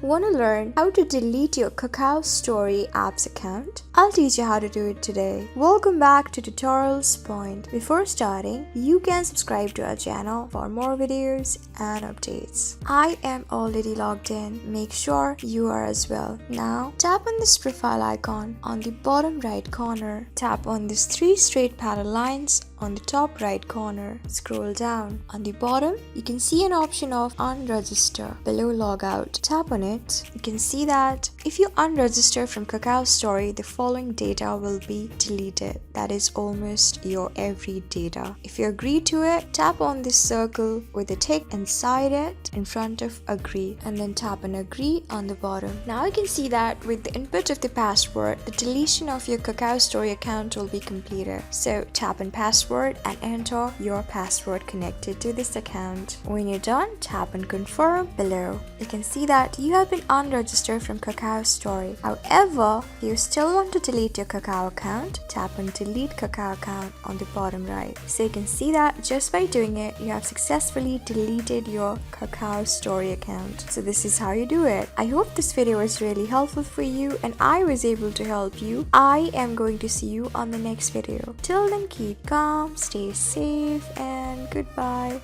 Want to learn how to delete your Kakao Story apps account? I'll teach you how to do it today. Welcome back to Tutorials Point. Before starting, you can subscribe to our channel for more videos and updates. I am already logged in. Make sure you are as well. Now, tap on this profile icon on the bottom right corner. Tap on these 3 straight parallel lines on the top right corner. Scroll down. On the bottom, you can see an option of unregister below logout. Tap on it. You can see that if you unregister from Kakao Story, the following data will be deleted. That is almost your every data. If you agree to it, tap on this circle with a tick inside it in front of agree, and then tap on agree on the bottom. Now you can see that with the input of the password, the deletion of your Kakao Story account will be completed. So tap on password and enter your password connected to this account. When you're done, tap on confirm below. You can see that you have been unregistered from Kakao Story. However, if you still want to delete your Kakao account, tap on delete Kakao account on the bottom right. So you can see that just by doing it, you have successfully deleted your Kakao Story account. So this is how you do it. I hope this video was really helpful for you and I was able to help you. I am going to see you on the next video. Till then, keep calm, stay safe, and goodbye.